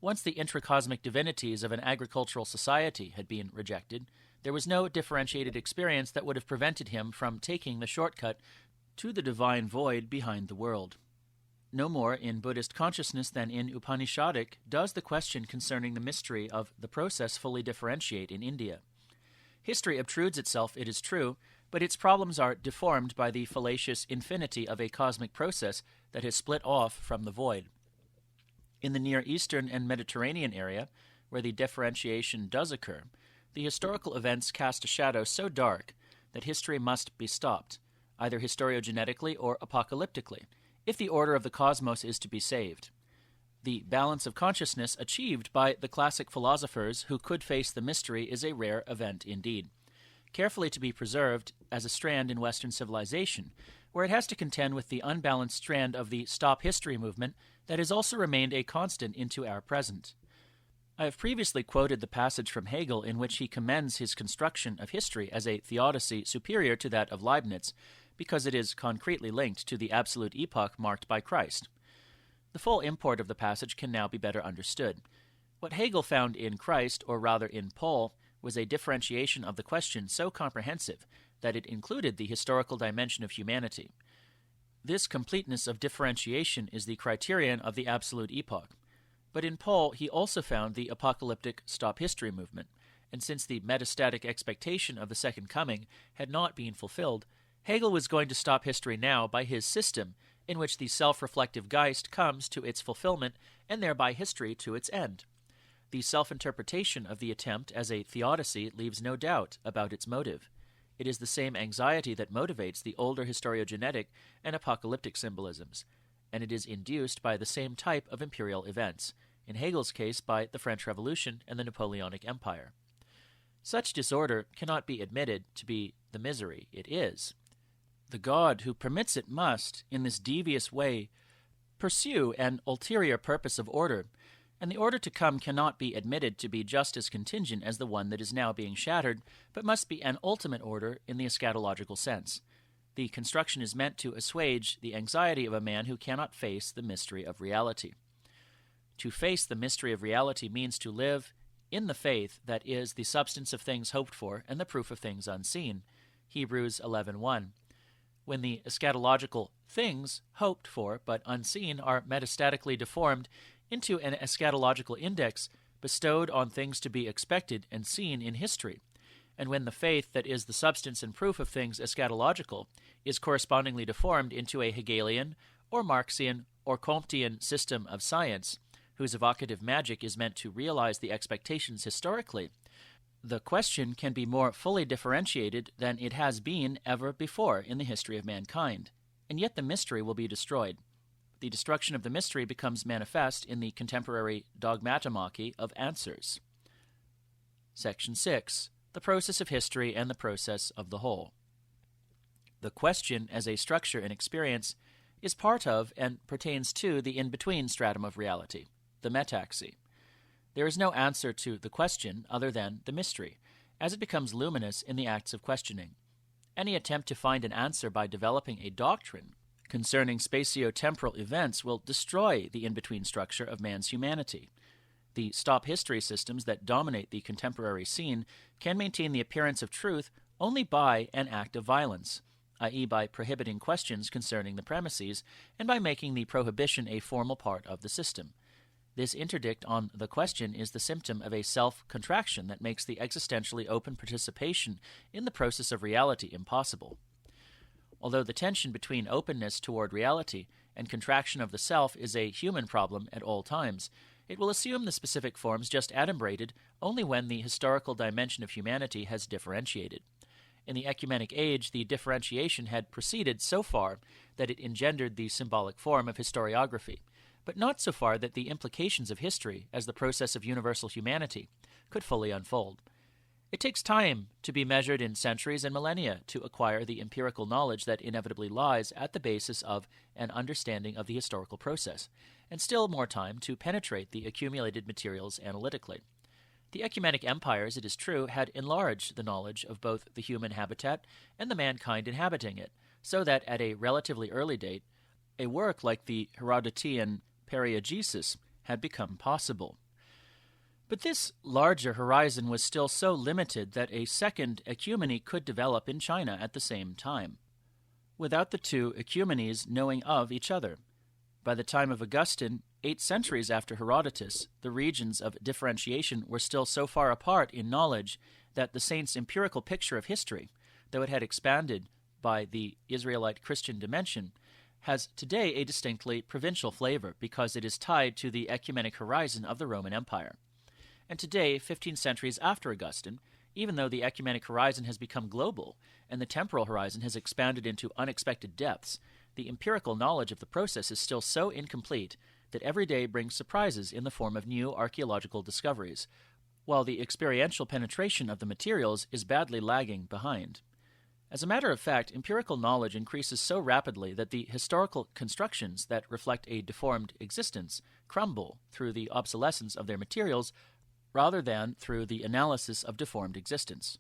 Once the intracosmic divinities of an agricultural society had been rejected, there was no differentiated experience that would have prevented him from taking the shortcut to the divine void behind the world. No more in Buddhist consciousness than in Upanishadic does the question concerning the mystery of the process fully differentiate in India. History obtrudes itself, it is true, but its problems are deformed by the fallacious infinity of a cosmic process that has split off from the void. In the Near Eastern and Mediterranean area, where the differentiation does occur, the historical events cast a shadow so dark that history must be stopped, either historiogenetically or apocalyptically, if the order of the cosmos is to be saved. The balance of consciousness achieved by the classic philosophers who could face the mystery is a rare event indeed, carefully to be preserved as a strand in Western civilization, where it has to contend with the unbalanced strand of the Stop History movement that has also remained a constant into our present. I have previously quoted the passage from Hegel in which he commends his construction of history as a theodicy superior to that of Leibniz, because it is concretely linked to the absolute epoch marked by Christ. The full import of the passage can now be better understood. What Hegel found in Christ, or rather in Paul, was a differentiation of the question so comprehensive that it included the historical dimension of humanity. This completeness of differentiation is the criterion of the absolute epoch. But in Paul, he also found the apocalyptic stop history movement, and since the metastatic expectation of the second coming had not been fulfilled, Hegel was going to stop history now by his system, in which the self-reflective Geist comes to its fulfillment and thereby history to its end. The self-interpretation of the attempt as a theodicy leaves no doubt about its motive. It is the same anxiety that motivates the older historiogenetic and apocalyptic symbolisms, and it is induced by the same type of imperial events, in Hegel's case by the French Revolution and the Napoleonic Empire. Such disorder cannot be admitted to be the misery it is. The God who permits it must, in this devious way, pursue an ulterior purpose of order, and the order to come cannot be admitted to be just as contingent as the one that is now being shattered, but must be an ultimate order in the eschatological sense. The construction is meant to assuage the anxiety of a man who cannot face the mystery of reality. To face the mystery of reality means to live in the faith that is the substance of things hoped for and the proof of things unseen. Hebrews 11:1. When the eschatological things hoped for but unseen are metastatically deformed into an eschatological index bestowed on things to be expected and seen in history, and when the faith that is the substance and proof of things eschatological is correspondingly deformed into a Hegelian or Marxian or Comtean system of science, whose evocative magic is meant to realize the expectations historically, the question can be more fully differentiated than it has been ever before in the history of mankind, and yet the mystery will be destroyed. the destruction of the mystery becomes manifest in the contemporary dogmatomachy of answers. Section 6. The process of history and the process of the whole. The question as a structure in experience is part of and pertains to the in-between stratum of reality, the metaxy. There is no answer to the question other than the mystery, as it becomes luminous in the acts of questioning. Any attempt to find an answer by developing a doctrine concerning spatio-temporal events will destroy the in-between structure of man's humanity. The stop history systems that dominate the contemporary scene can maintain the appearance of truth only by an act of violence, i.e. by prohibiting questions concerning the premises and by making the prohibition a formal part of the system. This interdict on the question is the symptom of a self-contraction that makes the existentially open participation in the process of reality impossible. Although the tension between openness toward reality and contraction of the self is a human problem at all times, it will assume the specific forms just adumbrated only when the historical dimension of humanity has differentiated. In the Ecumenic Age, the differentiation had proceeded so far that it engendered the symbolic form of historiography, but not so far that the implications of history as the process of universal humanity could fully unfold. It takes time to be measured in centuries and millennia to acquire the empirical knowledge that inevitably lies at the basis of an understanding of the historical process, and still more time to penetrate the accumulated materials analytically. The ecumenic empires, it is true, had enlarged the knowledge of both the human habitat and the mankind inhabiting it, so that at a relatively early date, a work like the Herodotean Periegesis had become possible. But this larger horizon was still so limited that a second ecumeny could develop in China at the same time, without the two ecumenes knowing of each other. By the time of Augustine, 8 centuries after Herodotus, the regions of differentiation were still so far apart in knowledge that the saint's empirical picture of history, though it had expanded by the Israelite Christian dimension, has today a distinctly provincial flavor because it is tied to the ecumenic horizon of the Roman Empire. And today, 15 centuries after Augustine, even though the ecumenic horizon has become global and the temporal horizon has expanded into unexpected depths, the empirical knowledge of the process is still so incomplete that every day brings surprises in the form of new archaeological discoveries, while the experiential penetration of the materials is badly lagging behind. As a matter of fact, empirical knowledge increases so rapidly that the historical constructions that reflect a deformed existence crumble through the obsolescence of their materials rather than through the analysis of deformed existence.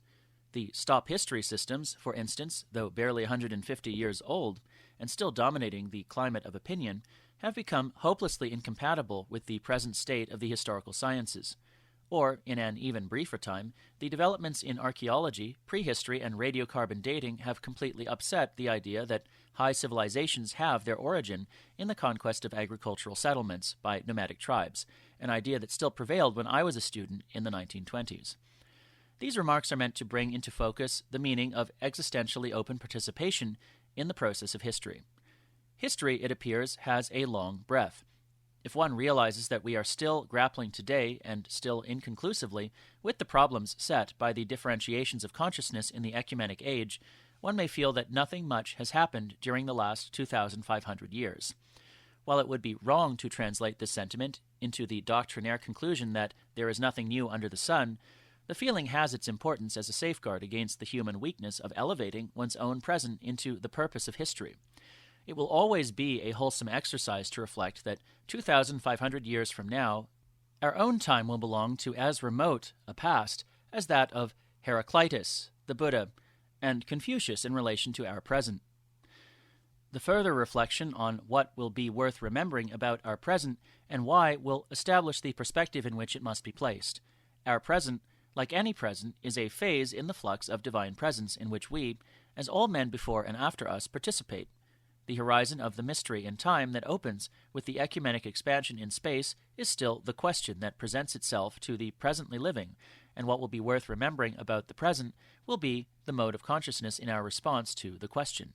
The stop history systems, for instance, though barely 150 years old and still dominating the climate of opinion, have become hopelessly incompatible with the present state of the historical sciences. Or, in an even briefer time, the developments in archaeology, prehistory, and radiocarbon dating have completely upset the idea that high civilizations have their origin in the conquest of agricultural settlements by nomadic tribes, an idea that still prevailed when I was a student in the 1920s. These remarks are meant to bring into focus the meaning of existentially open participation in the process of history. History, it appears, has a long breath. If one realizes that we are still grappling today, and still inconclusively, with the problems set by the differentiations of consciousness in the Ecumenic Age, one may feel that nothing much has happened during the last 2,500 years. While it would be wrong to translate this sentiment into the doctrinaire conclusion that there is nothing new under the sun, the feeling has its importance as a safeguard against the human weakness of elevating one's own present into the purpose of history. It will always be a wholesome exercise to reflect that 2,500 years from now, our own time will belong to as remote a past as that of Heraclitus, the Buddha, and Confucius in relation to our present. The further reflection on what will be worth remembering about our present and why will establish the perspective in which it must be placed. Our present, like any present, is a phase in the flux of divine presence in which we, as all men before and after us, participate. The horizon of the mystery in time that opens with the ecumenic expansion in space is still the question that presents itself to the presently living, and what will be worth remembering about the present will be the mode of consciousness in our response to the question.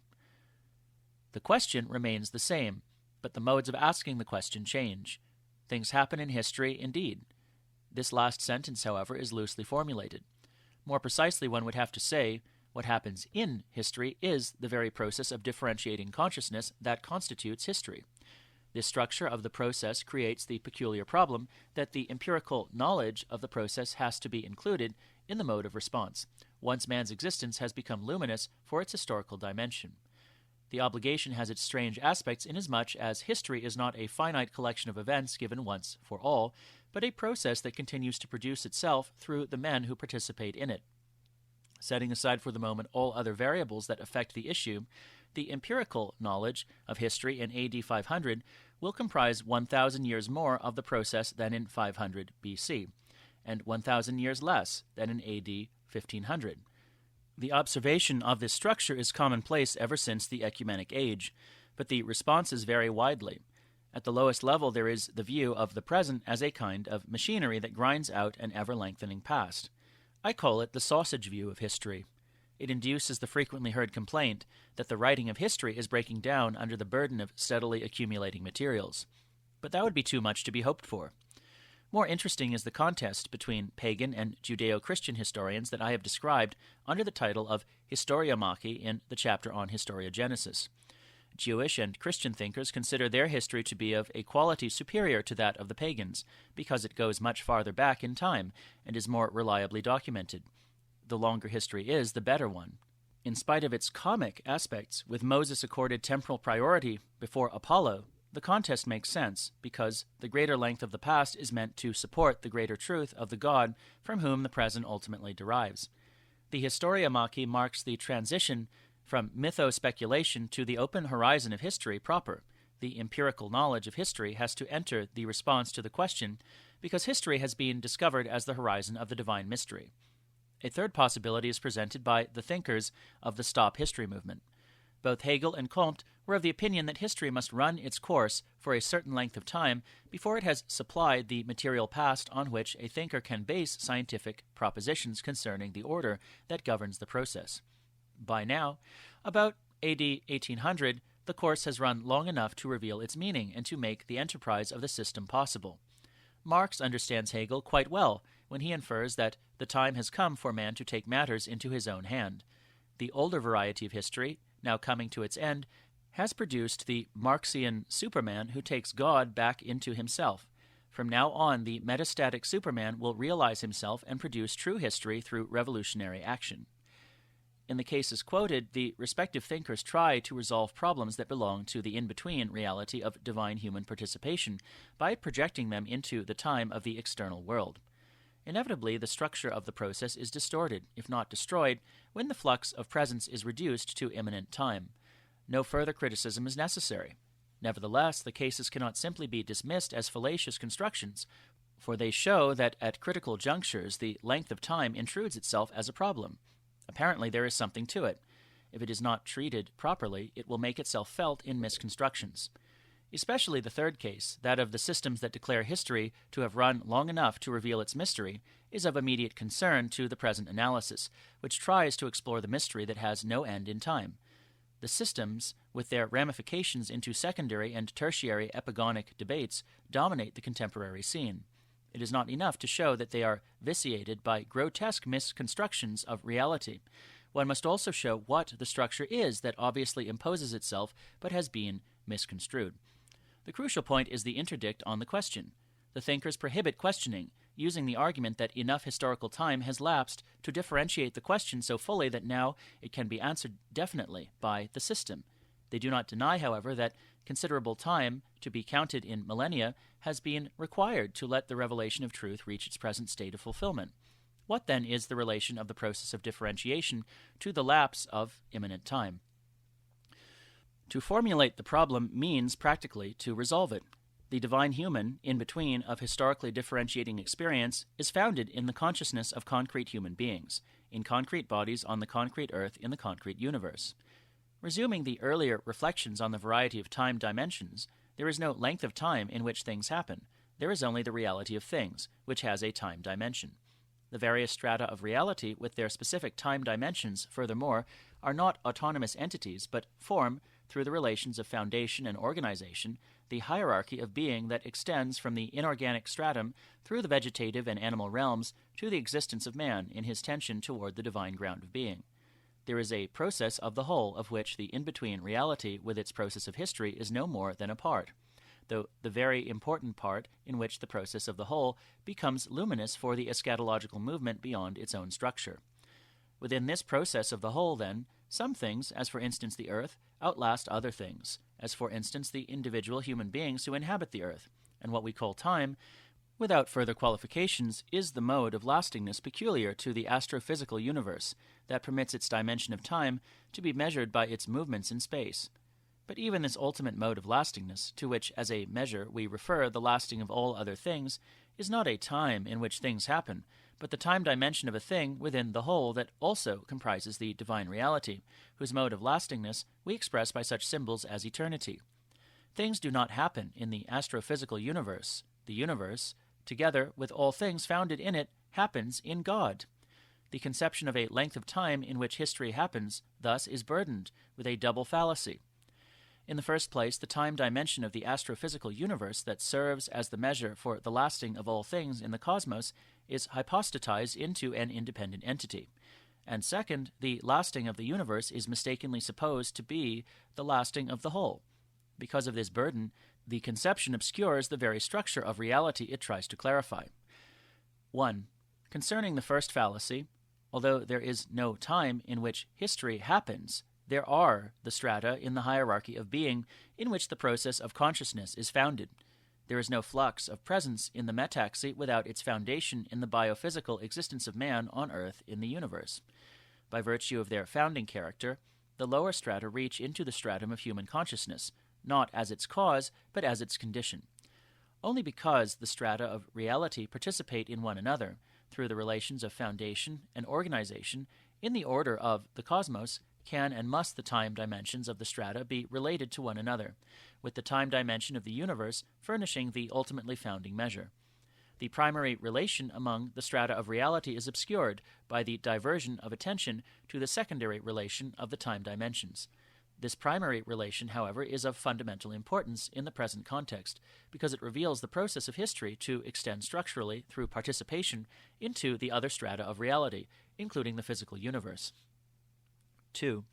The question remains the same, but the modes of asking the question change. Things happen in history, indeed. This last sentence, however, is loosely formulated. More precisely, one would have to say, what happens in history is the very process of differentiating consciousness that constitutes history. This structure of the process creates the peculiar problem that the empirical knowledge of the process has to be included in the mode of response, once man's existence has become luminous for its historical dimension. The obligation has its strange aspects inasmuch as history is not a finite collection of events given once for all, but a process that continues to produce itself through the men who participate in it. Setting aside for the moment all other variables that affect the issue, the empirical knowledge of history in AD 500 will comprise 1,000 years more of the process than in 500 BC, and 1,000 years less than in AD 1500. The observation of this structure is commonplace ever since the Ecumenic Age, but the responses vary widely. At the lowest level, there is the view of the present as a kind of machinery that grinds out an ever-lengthening past. I call it the sausage view of history. It induces the frequently heard complaint that the writing of history is breaking down under the burden of steadily accumulating materials. But that would be too much to be hoped for. More interesting is the contest between pagan and Judeo-Christian historians that I have described under the title of Historiomachy in the chapter on Historiogenesis. Jewish and Christian thinkers consider their history to be of a quality superior to that of the pagans, because it goes much farther back in time and is more reliably documented. The longer history is, the better one. In spite of its comic aspects, with Moses accorded temporal priority before Apollo, the contest makes sense, because the greater length of the past is meant to support the greater truth of the God from whom the present ultimately derives. The Historiomachy marks the transition from mytho-speculation to the open horizon of history proper. The empirical knowledge of history has to enter the response to the question, because history has been discovered as the horizon of the divine mystery. A third possibility is presented by the thinkers of the Stop History movement. Both Hegel and Comte were of the opinion that history must run its course for a certain length of time before it has supplied the material past on which a thinker can base scientific propositions concerning the order that governs the process. By now, about AD 1800, the course has run long enough to reveal its meaning and to make the enterprise of the system possible. Marx understands Hegel quite well when he infers that the time has come for man to take matters into his own hand. The older variety of history, now coming to its end, has produced the Marxian Superman who takes God back into himself. From now on, the metastatic Superman will realize himself and produce true history through revolutionary action. In the cases quoted, the respective thinkers try to resolve problems that belong to the in-between reality of divine human participation by projecting them into the time of the external world. Inevitably, the structure of the process is distorted, if not destroyed, when the flux of presence is reduced to immanent time. No further criticism is necessary. Nevertheless, the cases cannot simply be dismissed as fallacious constructions, for they show that at critical junctures the length of time intrudes itself as a problem. Apparently there is something to it. If it is not treated properly, it will make itself felt in misconstructions. Especially the third case, that of the systems that declare history to have run long enough to reveal its mystery, is of immediate concern to the present analysis, which tries to explore the mystery that has no end in time. The systems, with their ramifications into secondary and tertiary epigonic debates, dominate the contemporary scene. It is not enough to show that they are vitiated by grotesque misconstructions of reality. One must also show what the structure is that obviously imposes itself but has been misconstrued. The crucial point is the interdict on the question. The thinkers prohibit questioning, using the argument that enough historical time has lapsed to differentiate the question so fully that now it can be answered definitely by the system. They do not deny, however, that considerable time, to be counted in millennia, has been required to let the revelation of truth reach its present state of fulfillment. What, then, is the relation of the process of differentiation to the lapse of immanent time? To formulate the problem means, practically, to resolve it. The divine human, in between of historically differentiating experience, is founded in the consciousness of concrete human beings, in concrete bodies on the concrete earth in the concrete universe. Resuming the earlier reflections on the variety of time dimensions, there is no length of time in which things happen. There is only the reality of things, which has a time dimension. The various strata of reality, with their specific time dimensions, furthermore, are not autonomous entities, but form, through the relations of foundation and organization, the hierarchy of being that extends from the inorganic stratum through the vegetative and animal realms to the existence of man in his tension toward the divine ground of being. There is a process of the whole of which the in-between reality with its process of history is no more than a part. though the very important part in which the process of the whole becomes luminous for the eschatological movement beyond its own structure. Within this process of the whole, then, some things, as for instance the earth, outlast other things, as for instance the individual human beings who inhabit the earth, and what we call time, without further qualifications, is the mode of lastingness peculiar to the astrophysical universe that permits its dimension of time to be measured by its movements in space. But even this ultimate mode of lastingness, to which as a measure we refer the lasting of all other things, is not a time in which things happen, but the time dimension of a thing within the whole that also comprises the divine reality, whose mode of lastingness we express by such symbols as eternity. Things do not happen in the astrophysical universe. The universe, together with all things founded in it, happens in God. The conception of a length of time in which history happens thus is burdened with a double fallacy. In the first place, the time dimension of the astrophysical universe that serves as the measure for the lasting of all things in the cosmos is hypostatized into an independent entity. And second, the lasting of the universe is mistakenly supposed to be the lasting of the whole. Because of this burden, the conception obscures the very structure of reality it tries to clarify. 1. Concerning the first fallacy, although there is no time in which history happens, there are the strata in the hierarchy of being in which the process of consciousness is founded. There is no flux of presence in the metaxy without its foundation in the biophysical existence of man on earth in the universe. By virtue of their founding character, the lower strata reach into the stratum of human consciousness, not as its cause, but as its condition. Only because the strata of reality participate in one another, through the relations of foundation and organization, in the order of the cosmos, can and must the time dimensions of the strata be related to one another, with the time dimension of the universe furnishing the ultimately founding measure. The primary relation among the strata of reality is obscured by the diversion of attention to the secondary relation of the time dimensions. This primary relation, however, is of fundamental importance in the present context, because it reveals the process of history to extend structurally through participation into the other strata of reality, including the physical universe. 2.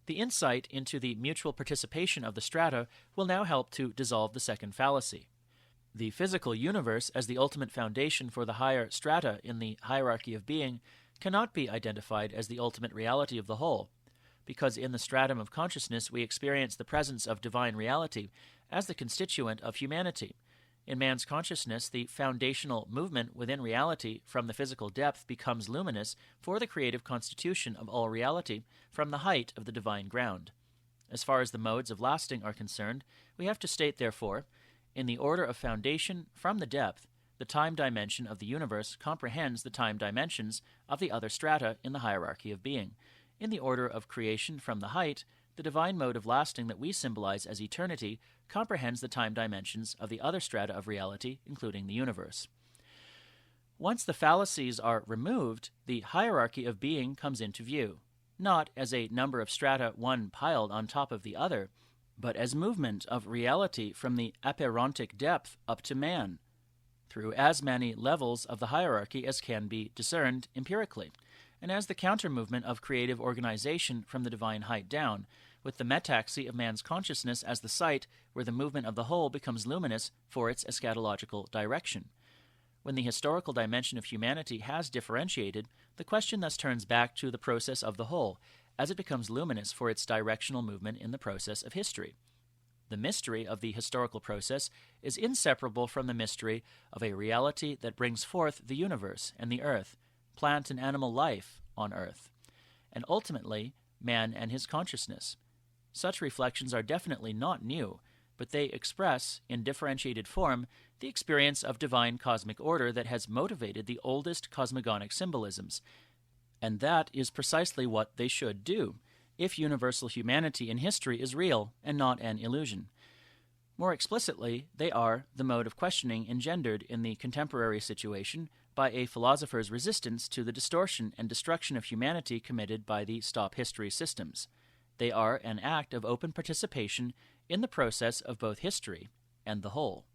The insight into the mutual participation of the strata will now help to dissolve the second fallacy. The physical universe, as the ultimate foundation for the higher strata in the hierarchy of being, cannot be identified as the ultimate reality of the whole, because in the stratum of consciousness we experience the presence of divine reality as the constituent of humanity. In man's consciousness, the foundational movement within reality from the physical depth becomes luminous for the creative constitution of all reality from the height of the divine ground. As far as the modes of lasting are concerned, we have to state, therefore, in the order of foundation from the depth, the time dimension of the universe comprehends the time dimensions of the other strata in the hierarchy of being. In the order of creation from the height, the divine mode of lasting that we symbolize as eternity comprehends the time dimensions of the other strata of reality, including the universe. Once the fallacies are removed, the hierarchy of being comes into view, not as a number of strata one piled on top of the other, but as movement of reality from the aperontic depth up to man, through as many levels of the hierarchy as can be discerned empirically, and as the counter-movement of creative organization from the divine height down, with the metaxy of man's consciousness as the site where the movement of the whole becomes luminous for its eschatological direction. When the historical dimension of humanity has differentiated, the question thus turns back to the process of the whole, as it becomes luminous for its directional movement in the process of history. The mystery of the historical process is inseparable from the mystery of a reality that brings forth the universe and the earth, plant and animal life on earth, and ultimately man and his consciousness. Such reflections are definitely not new, but they express, in differentiated form, the experience of divine cosmic order that has motivated the oldest cosmogonic symbolisms, and that is precisely what they should do, if universal humanity in history is real and not an illusion. More explicitly, they are the mode of questioning engendered in the contemporary situation by a philosopher's resistance to the distortion and destruction of humanity committed by the stop history systems. They are an act of open participation in the process of both history and the whole.